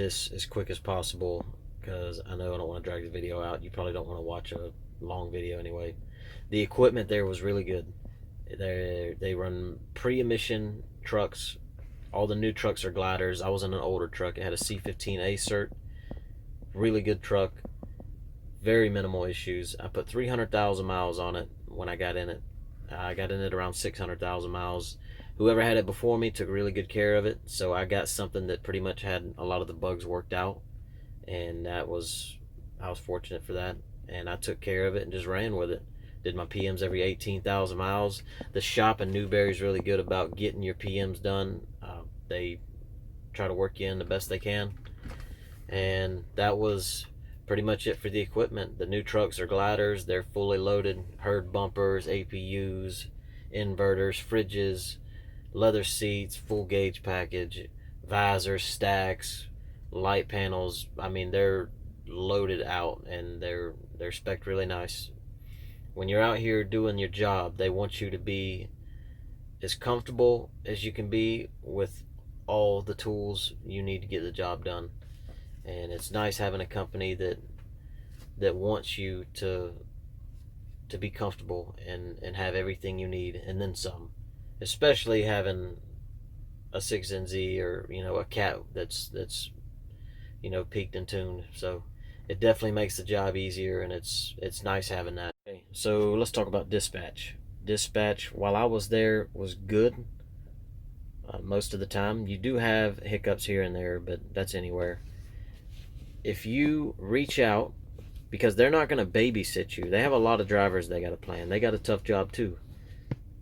this as quick as possible because I know I don't want to drag the video out. You probably don't want to watch a long video anyway. The equipment there was really good. They run pre-emission trucks. All the new trucks are gliders. I was in an older truck. It had a C15A cert. Really good truck. Very minimal issues. I put 300,000 miles on it when I got in it. I got in it around 600,000 miles. Whoever had it before me took really good care of it, so I got something that pretty much had a lot of the bugs worked out, and I was fortunate for that, and I took care of it and just ran with it. Did my PMs every 18,000 miles. The shop in Newberry is really good about getting your PMs done. They try to work you in the best they can, and that was pretty much it for the equipment. The new trucks are gliders. They're fully loaded. Herd bumpers, APUs, inverters, fridges, leather seats, full gauge package, visors, stacks, light panels. I mean, they're loaded out, and they're spec'd really nice. When you're out here doing your job, they want you to be as comfortable as you can be with all the tools you need to get the job done. And it's nice having a company that wants you to be comfortable and have everything you need and then some. Especially having a 6NZ or a cat that's peaked and tuned. So it definitely makes the job easier, and it's nice having that. Okay, so let's talk about dispatch. Dispatch while I was there was good. Most of the time you do have hiccups here and there, but that's anywhere. If you reach out, because they're not going to babysit you. They have a lot of drivers they got to plan. They got a tough job too.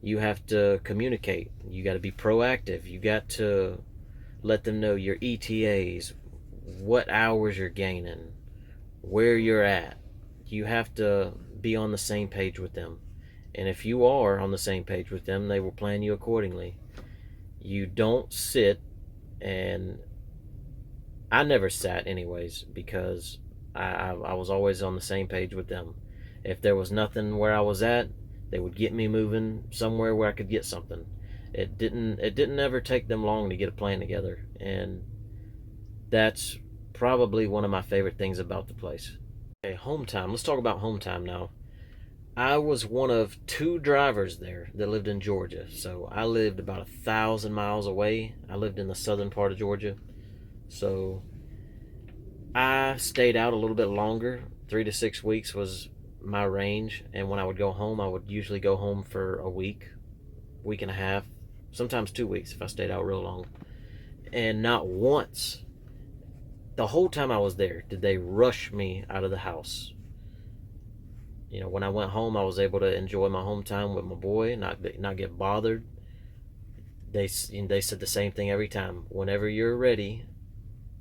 You have to communicate. You got to be proactive. You got to let them know your ETAs, what hours you're gaining, where you're at. You have to be on the same page with them. And if you are on the same page with them, they will plan you accordingly. You don't sit, and I never sat anyways, because I was always on the same page with them. If there was nothing where I was at, they would get me moving somewhere where I could get something. It didn't ever take them long to get a plan together, and that's probably one of my favorite things about the place. Okay, home time. Let's talk about home time now. I was one of 2 drivers there that lived in Georgia, so I lived about 1,000 miles away. I lived in the southern part of Georgia, so I stayed out a little bit longer. 3 to 6 weeks was my range, and when I would go home, I would usually go home for a week and a half, sometimes 2 weeks if I stayed out real long. And not once the whole time I was there did they rush me out of the house. When I went home, I was able to enjoy my home time with my boy, not get bothered. They said the same thing every time. Whenever you're ready,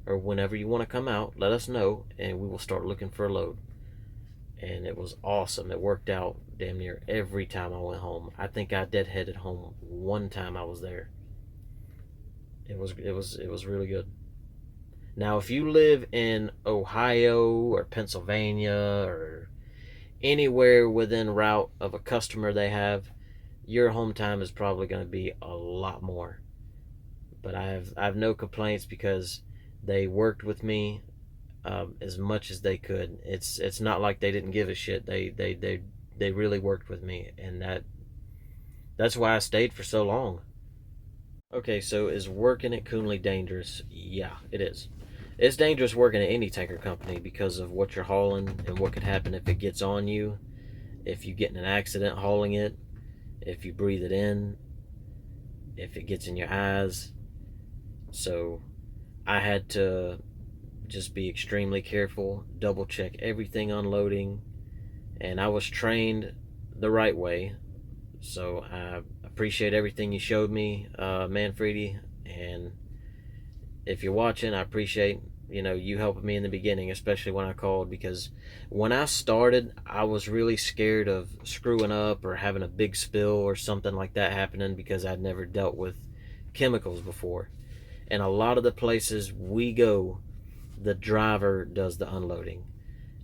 or whenever you want to come out, let us know, and we will start looking for a load. And it was awesome. It worked out damn near every time I went home. I think I deadheaded home one time I was there. It was really good. Now, if you live in Ohio or Pennsylvania or anywhere within route of a customer they have, your home time is probably going to be a lot more. But I have no complaints because they worked with me as much as they could. It's not like they didn't give a shit. They really worked with me, and that's why I stayed for so long. Okay, so is working at Kuhnle dangerous? Yeah, it is. It's dangerous working at any tanker company because of what you're hauling and what could happen if it gets on you, if you get in an accident hauling it, if you breathe it in, if it gets in your eyes. So I had to just be extremely careful, double check everything unloading, and I was trained the right way. So I appreciate everything you showed me, Manfredi, and if you're watching, I appreciate you helping me in the beginning, especially when I called, because when I started, I was really scared of screwing up or having a big spill or something like that happening, because I'd never dealt with chemicals before. And a lot of the places we go, the driver does the unloading,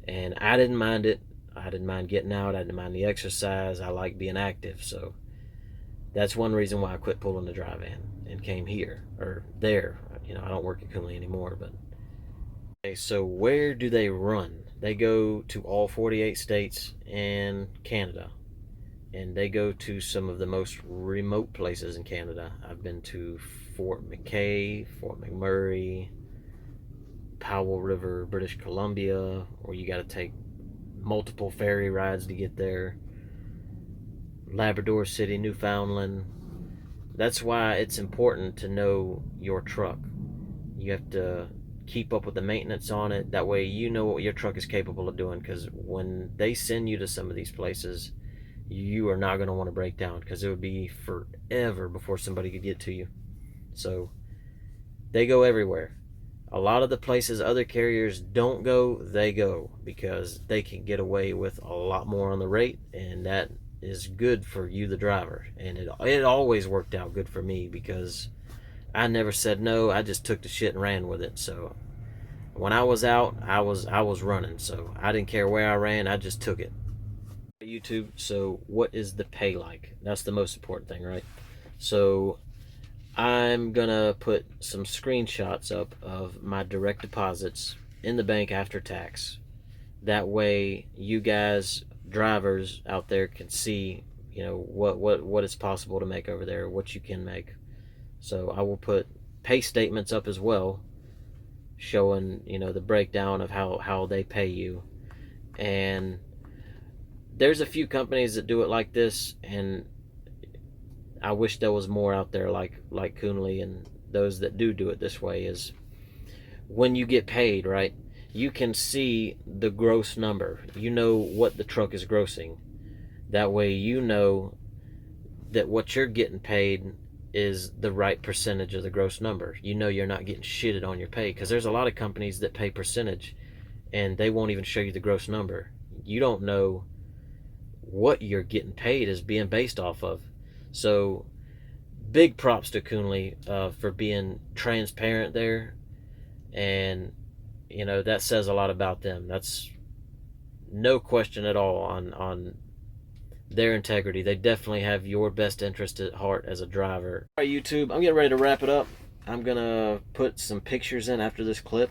and I didn't mind it. I didn't mind getting out. I didn't mind the exercise. I like being active, so that's one reason why I quit pulling the dry van and came here, or there. I don't work at Kuhnle anymore, but Okay, so where do they run? They go to all 48 states and Canada. And they go to some of the most remote places in Canada. I've been to Fort McKay, Fort McMurray, Powell River, British Columbia, where you got to take multiple ferry rides to get there. Labrador City, Newfoundland. That's why it's important to know your truck. You have to keep up with the maintenance on it. That way you know what your truck is capable of doing, because when they send you to some of these places, you are not going to want to break down, because it would be forever before somebody could get to you. So they go everywhere. A lot of the places other carriers don't go, they go, because they can get away with a lot more on the rate, and that is good for you, the driver. And it always worked out good for me, because I never said no. I just took the shit and ran with it. So when I was out, I was running. So I didn't care where I ran. I just took it. YouTube. So what is the pay like? That's the most important thing, right? So I'm gonna put some screenshots up of my direct deposits in the bank after tax. That way you guys, drivers out there, can see, what is possible to make over there, what you can make. So I will put pay statements up as well, showing, the breakdown of how they pay you. And there's a few companies that do it like this, and I wish there was more out there like Kuhnle and those that do it this way. Is when you get paid, right? You can see the gross number. You know what the truck is grossing. That way you know that what you're getting paid is the right percentage of the gross number. You know you're not getting shitted on your pay, because there's a lot of companies that pay percentage and they won't even show you the gross number. You don't know what you're getting paid is being based off of. So big props to Kuhnle for being transparent there, and that says a lot about them. That's no question at all on their integrity. They definitely have your best interest at heart as a driver. All right, YouTube, I'm getting ready to wrap it up. I'm gonna put some pictures in after this clip,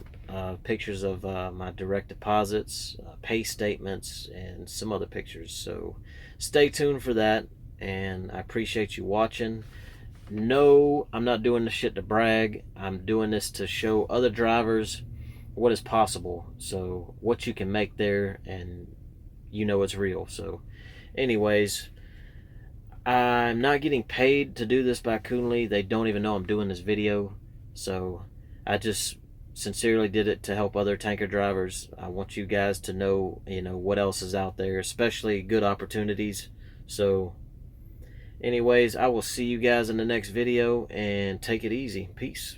pictures of my direct deposits, pay statements, and some other pictures. So stay tuned for that, and I appreciate you watching. No, I'm not doing this shit to brag. I'm doing this to show other drivers what is possible. So what you can make there, and it's real. So anyways, I'm not getting paid to do this by Kuhnle. They don't even know I'm doing this video. So I just sincerely did it to help other tanker drivers. I want you guys to know, what else is out there, especially good opportunities. So anyways, I will see you guys in the next video, and take it easy. Peace.